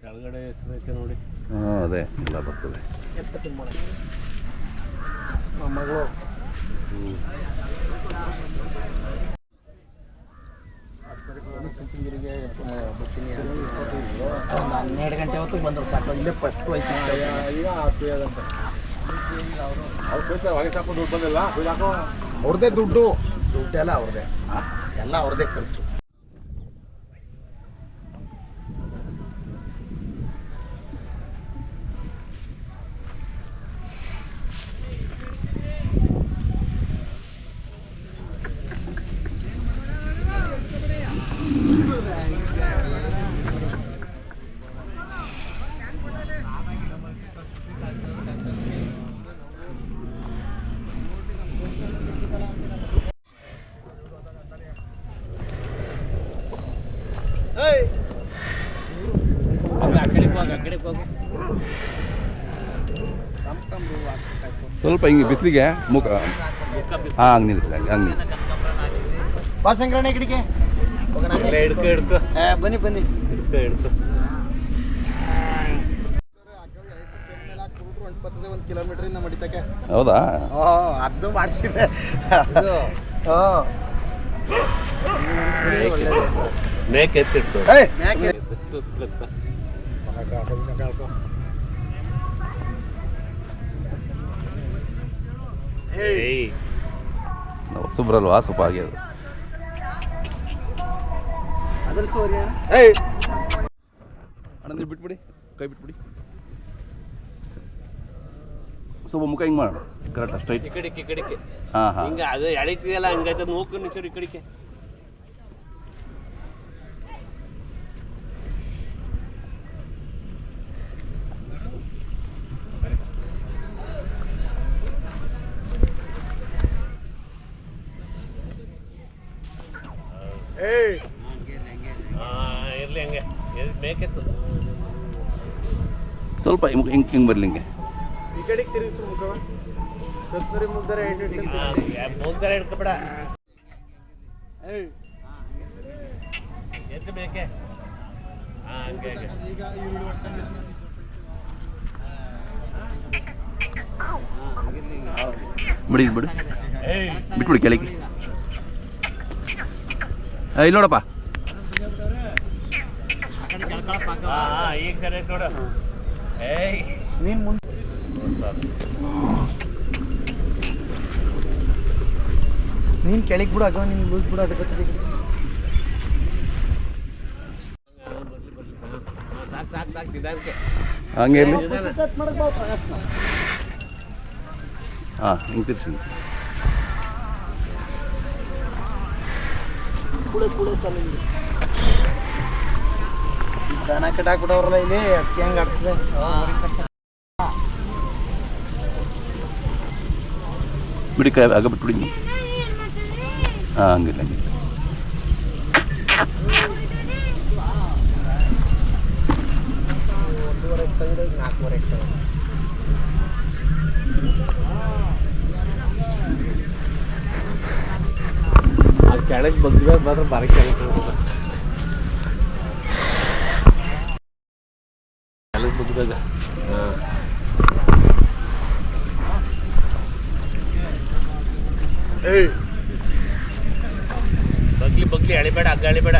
ಕೆಳಗಡೆ ಹೆಸರೈತೆ ನೋಡಿ. ಹಾಂ ಅದೇ ಎಲ್ಲ ಬರ್ತದೆ. ನಮ್ಮ ಮಗಳು ಚುಂಚನಗಿರಿಗೆ ಬರ್ತೀನಿ 12 ಗಂಟೆ ಹೊತ್ತಿಗೆ ಬಂದ್ರು ಸಾಕು. ಇಲ್ಲೇ ಫಸ್ಟ್ ಹೋಯ್ತು ಈಗ ಅವ್ರದ್ದೇ ದುಡ್ಡೆಲ್ಲ ಅವ್ರದ್ದೇ, ಎಲ್ಲ ಅವ್ರದ್ದೇ ಖರ್ಚು. ಸ್ವಲ್ಪ ಹಿಂಗೆ ಬಿಸಿಲಿಗೆ ಮುಖ ಹಂಗೆ ನಿಲ್ಲಿಸಿ, ಹಂಗೆ ನಿಲ್ಲಿಸಿ. ಬಾ ಸಂಗ್ರಹಣೆ ಕಡೆಗೆ ಬನ್ನಿ ಬನ್ನಿ. 1 ಕಿಲೋಮೀಟರ್ ಇಂದ ಮಡಿತಕ್ಕೆ. ಹೌದಾ? ಅದು ಮಾಡಿಸಿದೆ. ಮೇಕೆ ಎತ್ತಿಡ್ತು. ಹೊಸಬ್ರಲ್ವಾ ಸ್ವಲ್ಪ ಹಾಗೆ ಅದು. ಅಣ್ಣ ನೀವು ಬಿಟ್ಬಿಡಿ, ಕೈ ಬಿಟ್ಬಿಡಿ. ಸ್ವಲ್ಪ ಮುಖ ಹಿಂಗೆ ಮಾಡೋಣ ಕರೆಕ್ಟ್ ಸ್ಟ್ರೈಟ್. ಈ ಕಡೆಗೆ ಹಾಂ ಹಾಂ ಹಿಂಗೆ ಅದು ಎಳಿತಿದೆಯಲ್ಲ ಹಂಗಾಯ್ತು. ನೋಡ್ಕೊಂಡು ನಿಂಚೂರು ಈ ಕಡೆಗೆ. ಇರಲಿ ಹಂಗೆ ಬೇಕಿತ್ತು. ಸ್ವಲ್ಪ ಹಿಂಗೆ ಹಿಂಗೆ ಬರಲಿ ಹಿಂಗೆ. ಈ ಕಡೆಗೆ ತಿರುಗಿಸು ಮುಖವ. ಕತ್ತರಿ ಮುಗ್ದರೆ ಮುಗ್ದರೆ ಹಿಡ್ಕೊಬೇಡ. ಎದ್ದು ಬೇಕೆ. ಹಂಗೆ ಬಿಡಿ ಬಿಡು, ಬಿಟ್ಬಿಡಿ ಕೆಳಗೆ. ಇಲ್ಲಿ ನೋಡಪ್ಪ, ಈಗ ಸರಿ ನೋಡು. ನೀನು ಮುಂದೆ ನೀನು ಕೆಳಗೆ ಬಿಡು. ಆಗ ನೀನು ಲೂಸ್ ಬಿಡು. ಅದಕ್ಕೆ ಸಾಕು ನಿಧಾನಕ್ಕೆ. ಹಂಗೆ ಇರಲಿ. ಹಾಂ ಹಿಂಗೆ ತಿರ್ಸಿ. ದನ ಕಟ್ಟಾಕ್ಬಿಟ್ಟವ್ರಲ್ಲ ಇಲ್ಲಿ, ಅದಕ್ಕೆ ಹೆಂಗೆ ಆಗ್ತದೆ. ಬಿಡಿ ಕೈ ಆಗ ಬಿಟ್ಬಿಡಿ. ಹಾಂ ಹಂಗಿಲ್ಲ ಹಂಗಿಲ್ಲ. ಅದು ಕೆಳಗೆ ಬಂದಾಗ ಮಾತ್ರ ಬಾರಿ ಕೆಳಗೆ ಬಗ್ದಾಗ. ಬಗ್ಲಿ ಎಳಿಬೇಡ, ಹಗ್ಗ ಎಳಿಬೇಡ.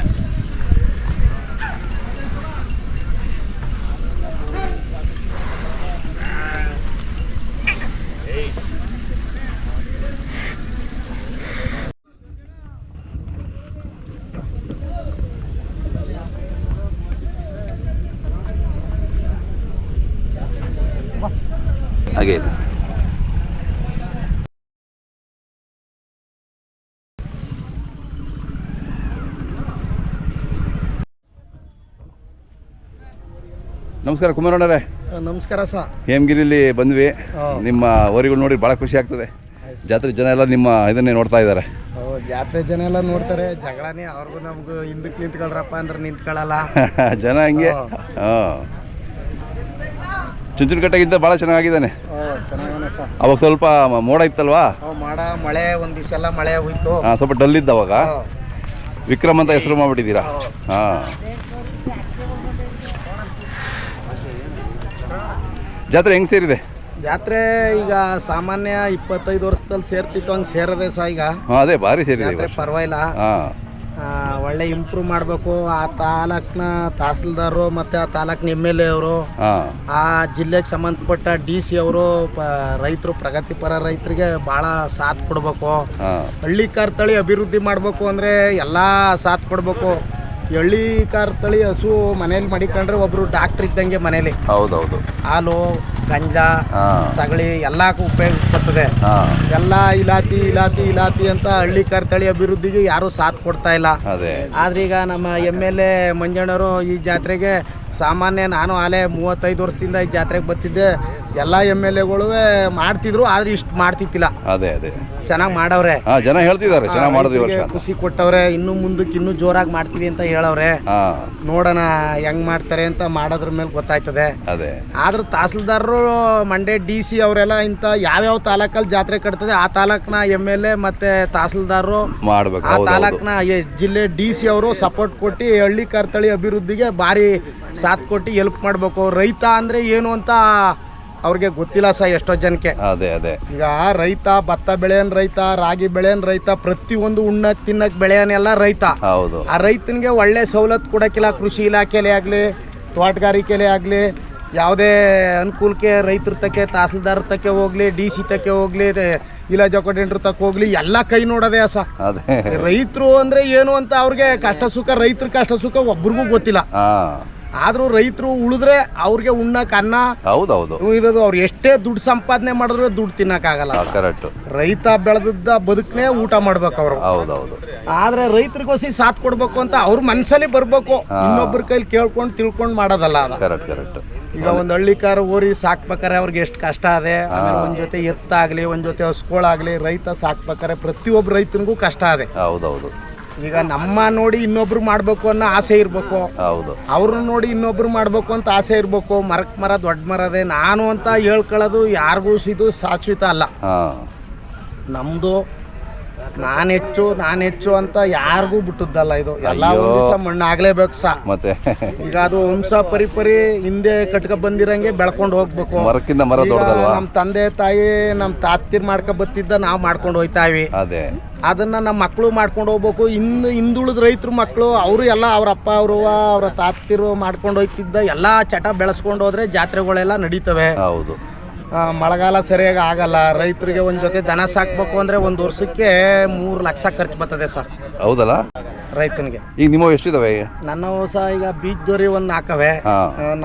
ಹಾಗೆ ಇದೆ. ನಮಸ್ಕಾರ ಕುಮಾರಣ್ಣರೇ. ನಮಸ್ಕಾರ ಸರ್. ಹೇಮಗಿರಿಲಿ ಬಂದ್ವಿ. ನಿಮ್ಮ ಊರಿಗಳು ನೋಡಿ ಭಾಳ ಖುಷಿ ಆಗ್ತದೆ. ಜಾತ್ರೆ ಜನ ಎಲ್ಲ ನಿಮ್ಮ ಇದನ್ನೇ ನೋಡ್ತಾ ಇದ್ದಾರೆ. ಜಾತ್ರೆ ಜನ ಎಲ್ಲ ನೋಡ್ತಾರೆ. ಜಗಳನೇ ಅವ್ರಿಗೂ ನಮಗೂ ಹಿಂದಕ್ಕೆ ನಿಂತ್ಕೊಳ್ರಪ್ಪ ಅಂದ್ರೆ ನಿಂತ್ಕೊಳ್ಳಲ್ಲ ಜನ ಹಿಂಗೆ. ಹಾಂ, ಚುಂಚನಕಟ್ಟೆಗಿಂತ ಭಾಳ ಚೆನ್ನಾಗಿದ್ದಾನೆ. ಚೆನ್ನಾಗವನೆ ಸರ್. ಅವಾಗ ಸ್ವಲ್ಪ ಮೋಡ ಇತ್ತಲ್ವಾ? ಮಳೆ ಒಂದು ದಿವಸ ಎಲ್ಲ ಮಳೆ ಹೋಯ್ತು. ಹಾಂ, ಸ್ವಲ್ಪ ಡಲ್ ಇದ್ದ ಅವಾಗ. ವಿಕ್ರಮ್ ಅಂತ ಹೆಸರು ಮಾಡ್ಬಿಟ್ಟಿದ್ದೀರಾ? ಹಾಂ, ಜಾತ್ರೆ ಹೆಂಗೆ ಸೇರಿದೆ? ಜಾತ್ರೆ ಈಗ ಸಾಮಾನ್ಯ 25 ವರ್ಷದಲ್ಲಿ ಸೇರ್ತಿತ್ತು ಹಂಗೆ ಸೇರದೆ ಸಹ ಈಗ ಹಾಂ, ಅದೇ ಭಾರಿ ಸೇರಿದೆ ಜಾತ್ರೆ ಪರವಾಗಿಲ್ಲ. ಹಾಂ, ಒಳ್ಳೆ ಇಂಪ್ರೂವ್ ಮಾಡಬೇಕು. ಆ ತಾಲೂಕಿನ ತಹಸೀಲ್ದಾರರು ಮತ್ತು ಆ ತಾಲೂಕಿನ MLA ಅವರು, ಹಾಂ, ಆ ಜಿಲ್ಲೆಗೆ ಸಂಬಂಧಪಟ್ಟ DC ಅವರು ರೈತರು, ಪ್ರಗತಿಪರ ರೈತರಿಗೆ ಭಾಳ ಸಾಥ್ ಕೊಡಬೇಕು. ಹಾಂ, ಹಳ್ಳಿಕಾರ್ ತಳಿ ಅಭಿವೃದ್ಧಿ ಮಾಡಬೇಕು ಅಂದರೆ ಎಲ್ಲ ಸಾಥ್ ಕೊಡಬೇಕು. ಹಳ್ಳಿಕಾರ್ ತಳಿ ಹಸು ಮನೇಲಿ ಮಡಿಕೊಂಡ್ರೆ ಒಬ್ಬರು ಡಾಕ್ಟ್ರ್ ಇದ್ದಂಗೆ ಮನೇಲಿ. ಹೌದೌದು. ಹಾಲು, ಗಂಜ, ಹಾಂ, ಸಗಳಿ ಎಲ್ಲಕ್ಕೂ ಉಪಯೋಗ ಬರ್ತದೆ. ಹಾಂ, ಎಲ್ಲ ಇಲಾತಿ ಅಂತ ಹಳ್ಳಿಕಾರ್ ತಳಿ ಅಭಿವೃದ್ಧಿಗೆ ಯಾರೂ ಸಾಥ್ ಕೊಡ್ತಾ ಇಲ್ಲ. ಅದೇ ಆದ್ರೆ ಈಗ ನಮ್ಮ MLA ಮಂಜಣ್ಣವರು ಈ ಜಾತ್ರೆಗೆ ಸಾಮಾನ್ಯ ನಾನು ಆಲೇ 35 ವರ್ಷದಿಂದ ಈ ಜಾತ್ರೆಗೆ ಬರ್ತಿದ್ದೆ. ಎಲ್ಲ MLAಗಳು ಮಾಡ್ತಿದ್ರು, ಆದ್ರೆ ಇಷ್ಟು ಮಾಡ್ತಿತ್ತಿಲ್ಲ. ಅದೇ ಅದೇ ಚೆನ್ನಾಗಿ ಮಾಡವ್ರೆ. ಹಾಂ, ಜನ ಹೇಳ್ತಿದ್ದಾರೆ ಚೆನ್ನಾಗಿ ಮಾಡಿದ್ರಿ ವರ್ಷ. ಖುಷಿ ಕೊಟ್ಟವ್ರೆ. ಇನ್ನು ಮುಂದಕ್ಕೆ ಇನ್ನೂ ಜೋರಾಗಿ ಮಾಡ್ತೀವಿ ಅಂತ ಹೇಳವ್ರೆ. ಹಾಂ, ನೋಡೋಣ ಹೆಂಗ್ ಮಾಡ್ತಾರೆ ಅಂತ ಮಾಡೋದ್ರ ಮೇಲೆ ಗೊತ್ತಾಯ್ತದೆ. ಅದೇ ಆದ್ರೆ ತಹಸೀಲ್ದಾರರು, ಮಂಡ್ಯ DC ಅವರೆಲ್ಲ ಇಂಥ ಯಾವ್ಯಾವ ತಾಲೂಕಲ್ಲಿ ಜಾತ್ರೆ ಕಟ್ತದೆ ಆ ತಾಲೂಕಿನ MLA ಮತ್ತೆ ತಹಸೀಲ್ದಾರರು ಮಾಡ್ಬೇಕು. ಆ ಹೌದು, ತಾಲೂಕಿನ ಜಿಲ್ಲೆ DC ಅವರು ಸಪೋರ್ಟ್ ಕೊಟ್ಟು ಹಳ್ಳಿಕಾರ್ ತಳಿ ಅಭಿವೃದ್ಧಿಗೆ ಭಾರಿ ಸಾಥ್ ಕೊಟ್ಟು ಹೆಲ್ಪ್ ಮಾಡಬೇಕು. ರೈತ ಅಂದರೆ ಏನು ಅಂತ ಅವ್ರಿಗೆ ಗೊತ್ತಿಲ್ಲ ಸಹ ಎಷ್ಟೋ ಜನಕ್ಕೆ. ಅದೇ ಅದೇ ಈಗ ರೈತ ಭತ್ತ ಬೆಳೆಯನ್ ರೈತ, ರಾಗಿ ಬೆಳೆಯನ್ ರೈತ, ಪ್ರತಿಯೊಂದು ಉಣ್ಣಕ್ ತಿನ್ನಕ್ ಬೆಳೆಯನೆಲ್ಲ ರೈತ. ಹೌದು. ಆ ರೈತನಿಗೆ ಒಳ್ಳೆ ಸವಲತ್ತು ಕೊಡೋಕ್ಕಿಲ್ಲ. ಕೃಷಿ ಇಲಾಖೆಲೇ ಆಗಲಿ, ತೋಟಗಾರಿಕೆಲೇ ಆಗಲಿ, ಯಾವುದೇ ಅನುಕೂಲಕ್ಕೆ ರೈತರ ತಕ್ಕೆ, ತಹಸೀಲ್ದಾರ್ ತಕ್ಕೆ ಹೋಗ್ಲಿ, DC ತಕ್ಕೆ ಹೋಗ್ಲಿ, ಇಲ್ಲ ಜೊಕೊಡೆಂಟ್ರ ತಕ್ಕ ಹೋಗ್ಲಿ, ಎಲ್ಲ ಕೈ ನೋಡೋದೇ ಅಸ. ಅದೇ ರೈತರು ಅಂದ್ರೆ ಏನು ಅಂತ ಅವ್ರಿಗೆ ಕಷ್ಟ ಸುಖ, ರೈತರ ಕಷ್ಟ ಸುಖ ಒಬ್ರಿಗೂ ಗೊತ್ತಿಲ್ಲ. ಆದ್ರೂ ರೈತರು ಉಳಿದ್ರೆ ಅವ್ರಿಗೆ ಉಣ್ಣಕ್ ಅನ್ನ ಹೌದೌದು ಇರೋದು. ಅವ್ರು ಎಷ್ಟೇ ದುಡ್ಡು ಸಂಪಾದನೆ ಮಾಡಿದ್ರು ದುಡ್ಡು ತಿನ್ನಕ್ಕಾಗಲ್ಲ. ಕರೆಕ್ಟ್. ರೈತ ಬೆಳೆದ ಬದುಕನೇ ಊಟ ಮಾಡ್ಬೇಕು ಅವರು. ಹೌದೌದು. ಆದ್ರೆ ರೈತರಿಗೋಸಿ ಸಾಥ್ ಕೊಡ್ಬೇಕು ಅಂತ ಅವ್ರ ಮನ್ಸಲ್ಲಿ ಬರ್ಬೇಕು. ಇನ್ನೊಬ್ಬರ ಕೈಲಿ ಕೇಳ್ಕೊಂಡು ತಿಳ್ಕೊಂಡು ಮಾಡೋದಲ್ಲ ಅದ. Correct correct. ಈಗ ಒಂದ್ ಹಳ್ಳಿಕಾರ ಓರಿ ಸಾಕ್ಬೇಕಾರೆ ಅವ್ರಿಗೆ ಎಷ್ಟು ಕಷ್ಟ ಅದೇ. ಆಮೇಲೆ ಒಂದ್ ಜೊತೆ ಎತ್ತಾಗ್ಲಿ, ಒಂದ್ ಜೊತೆ ಹಸ್ಕೊಳಾಗ್ಲಿ, ರೈತ ಸಾಕ್ಬೇಕಾರೆ ಪ್ರತಿಯೊಬ್ಬ ರೈತನಿಗೂ ಕಷ್ಟ ಅದೇ. ಹೌದೌದು. ಈಗ ನಮ್ಮ ನೋಡಿ ಇನ್ನೊಬ್ರು ಮಾಡ್ಬೇಕು ಅನ್ನೋ ಆಸೆ ಇರ್ಬೇಕು. ಹೌದು. ಅವ್ರನ್ನ ನೋಡಿ ಇನ್ನೊಬ್ರು ಮಾಡ್ಬೇಕು ಅಂತ ಆಸೆ ಇರ್ಬೇಕು. ಮರಕ್ ಮರ ದೊಡ್ಡ ಮರದೇ ನಾನು ಅಂತ ಹೇಳ್ಕೊಳ್ಳೋದು ಯಾರಿಗೂ ಇದು ಶಾಶ್ವತ ಅಲ್ಲ. ನಮ್ದು ನಾನು ಹೆಚ್ಚು ಅಂತ ಯಾರಿಗೂ ಬಿಟ್ಟದ್ದಲ್ಲ. ಇದು ಎಲ್ಲ ಒಂದ್ ದಿವಸ ಮಣ್ಣಾಗ್ಲೇಬೇಕು ಸಾ. ಮತ್ತೆ ಈಗ ಅದು ವಂಶ ಪರಿಪರಿ ಹಿಂದೆ ಕಟ್ಕ ಬಂದಿರಂಗೆ ಬೆಳ್ಕೊಂಡು ಹೋಗ್ಬೇಕು. ಮರಕ್ಕಿಂತ ಮರ ದೊಡ್ಡದಲ್ವಾ? ನಮ್ಮ ತಂದೆ ತಾಯಿ, ನಮ್ಮ ತಾತಿರ್ ಮಾಡ್ಕೊ ಬತ್ತಿದ್ದ ನಾವು ಮಾಡ್ಕೊಂಡು ಹೋಯ್ತಾವಿ. ಅದೇ ಅದನ್ನ ನಮ್ಮ ಮಕ್ಕಳು ಮಾಡ್ಕೊಂಡು ಹೋಗ್ಬೇಕು. ಹಿಂದುಳಿದ ರೈತರು ಮಕ್ಕಳು ಅವರು ಎಲ್ಲ ಅವ್ರ ಅಪ್ಪ ಅವರ ತಾತಿರು ಮಾಡ್ಕೊಂಡು ಹೋಯ್ತಿದ್ದ ಎಲ್ಲ ಚಟ ಬೆಳೆಸ್ಕೊಂಡು ಹೋದ್ರೆ ಜಾತ್ರೆಗಳೆಲ್ಲ ನಡೀತವೆ. ಹೌದು. ಮಳೆಗಾಲ ಸರಿಯಾಗಿ ಆಗಲ್ಲ. ರೈತರಿಗೆ ಒಂದ್ ಜೊತೆ ದನ ಸಾಕ್ಬೇಕು ಅಂದ್ರೆ ಒಂದ್ ವರ್ಷಕ್ಕೆ 3 ಲಕ್ಷ ಖರ್ಚು ಬರ್ತದೆ ಸರ್. ಹೌದಲ್ಲ ರೈತನಿಗೆ. ಈಗ ನಿಮ್ಮ ಎಷ್ಟಿದಾವೆ? ನನ್ನ ಸಹ ಈಗ ಬೀಜದೋರಿ ಒಂದ್ 4 ಅವೆ,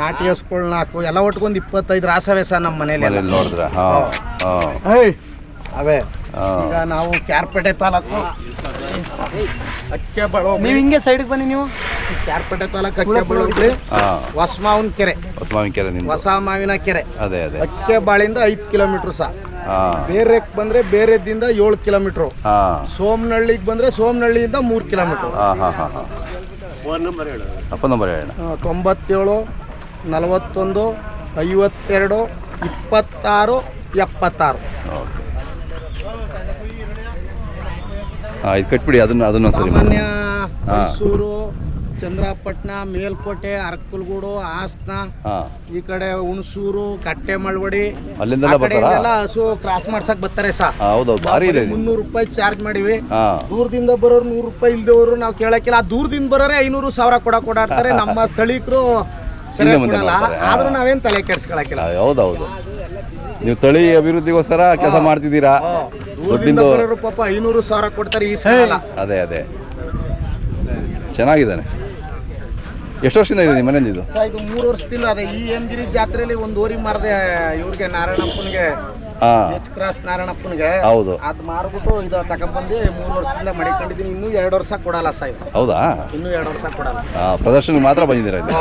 ನಾಟಿ ಹಸ್ಗಳು 4, ಎಲ್ಲ ಒಟ್ಕೊಂದ್ 25 ರಾಸವೆ ಸರ್ ನಮ್ಮ ಮನೇಲಿ. ನೋಡಿದ್ರ ಅವೇ. ಈಗ ನಾವು ಕ್ಯಾರ್ಪೇಟೆ ತಾಲೂಕು ಅಕ್ಕೆಬಾಳು, ನೀವು ಹಿಂಗೆ ಸೈಡ್ಗೆ ಬನ್ನಿ. ನೀವು ಕ್ಯಾರ್ಪೇಟೆ ತಾಲೂಕು ಅಕ್ಕೆಬಾಳು ಹೊಸಮಾವಿನ ಕೆರೆ, ಹೊಸ ಮಾವಿನ ಕೆರೆ. ಅದೇ ಅದೇ ಅಕ್ಕೆಬಾಳಿಂದ 5 ಕಿಲೋಮೀಟರ್ ಸಹ. ಬೇರೆಕ್ ಬಂದ್ರೆ ಬೇರೆದಿಂದ 7 ಕಿಲೋಮೀಟರ್. ಸೋಮನಹಳ್ಳಿಗೆ ಬಂದ್ರೆ ಸೋಮನಹಳ್ಳಿಯಿಂದ 3 ಕಿಲೋಮೀಟರ್. 97 41 52 26 76. ಇದು ಕಟ್ಬಿಡಿ. ಅದನ್ನ ಸಾಮಾನ್ಯ ಮೈಸೂರು, ಚಂದ್ರಪಟ್ಟಣ, ಮೇಲ್ಕೋಟೆ, ಅರಕಲಗೂಡು, ಹಾಸನ, ಈ ಕಡೆ ಹುಣಸೂರು, ಕಟ್ಟೆ ಮಳವಡಿ, ಅಲ್ಲೆಲ್ಲ ಹಸು ಕ್ರಾಸ್ ಮಾಡ್ಸಕ್ ಬರ್ತಾರೆ ಸರ್. 300 ರೂಪಾಯಿ ಚಾರ್ಜ್ ಮಾಡಿವಿ. ದೂರದಿಂದ ಬರೋರು 100 ರೂಪಾಯಿ, ಇಲ್ದವರು ನಾವು ಕೇಳಕ್ಕಿಲ್ಲ. ಆ ದೂರದಿಂದ ಬರೋರೆ 500,000 ಕೊಡಾಡ್ತಾರೆ. ನಮ್ಮ ಸ್ಥಳೀಕರು ಸರಿಯಾಗಿ ಕೊಡಲ್ಲ. ಆದ್ರೂ ನಾವೇನ್ ತಲೆ ಕೆಡ್ಸ್ಕೊಳಕಿಲ್ಲ. ಹೌದೌದು. ನೀವು ತಳಿ ಅಭಿವೃದ್ಧಿಗೋಸ್ಕರ ಕೆಲಸ ಮಾಡ್ತಿದ್ದೀರಾ. ಪಾಪ 500,000 ಕೊಡ್ತಾರೆ ಈ ಸಲ. ಅದೇ ಅದೇ ಚೆನ್ನಾಗಿದ್ದಾನೆ. ಎಷ್ಟು ವರ್ಷದಿಂದ ಇದೆ ನಿಮ್ಮ ಮನೇಲಿ ಇದು? ಇದು 3 ವರ್ಷದಿಂದ ಅದೇ. ಈ ಹೇಮಗಿರಿ ಜಾತ್ರೆಯಲ್ಲಿ ಒಂದು ಓರಿ ಮಾರದೆ ಇವ್ರಿಗೆ, ನಾರಾಯಣಪ್ಪನಿಗೆ, ಕ್ರಾಸ್ ನಾರಾಯಣಪ್ಪನಿಗೆ. ಹೌದು. ಅದು ಮಾರ್ಬಿಟ್ಟು ಇದು ತಗೊಂಡ್ಬಂದು 3 ವರ್ಷದಿಂದ ಮಡಿಕೊಂಡಿದ್ದೀನಿ. ಇನ್ನೂ 2 ವರ್ಷ ಕೊಡಲ್ಲ ಸರ್. ಹೌದಾ? ಇನ್ನೂ 2 ವರ್ಷ ಕೊಡಲ್ಲ. ಪ್ರದರ್ಶನ ಮಾತ್ರ ಬಂದಿದ್ದೀರಾ ಇಲ್ಲಿ?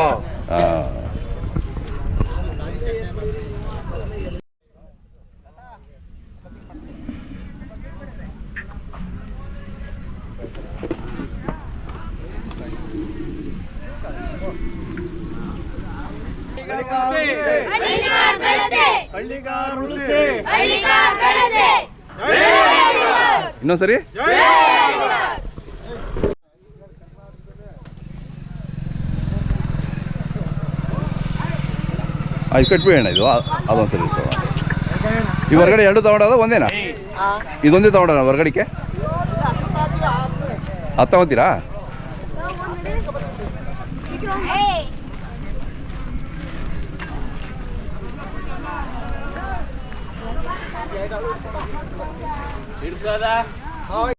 ಇನ್ನೊಂದ್ಸರಿ ಇದು ಕಟ್ಬಿಡಿ ಅಣ್ಣ ಇದು ಅದೊಂದು ಸರಿ ಇರ್ತದೆ. ಈ ಹೊರಗಡೆ ಎರಡು ತಗೊಂಡೋದ ಒಂದೇನಾ? ಇದೊಂದೇ ತಗೊಂಡ ಹೊರಗಡೆಗೆ ಅದು ತಗೊತೀರಾ? ಹಿಡ್ಕೋದ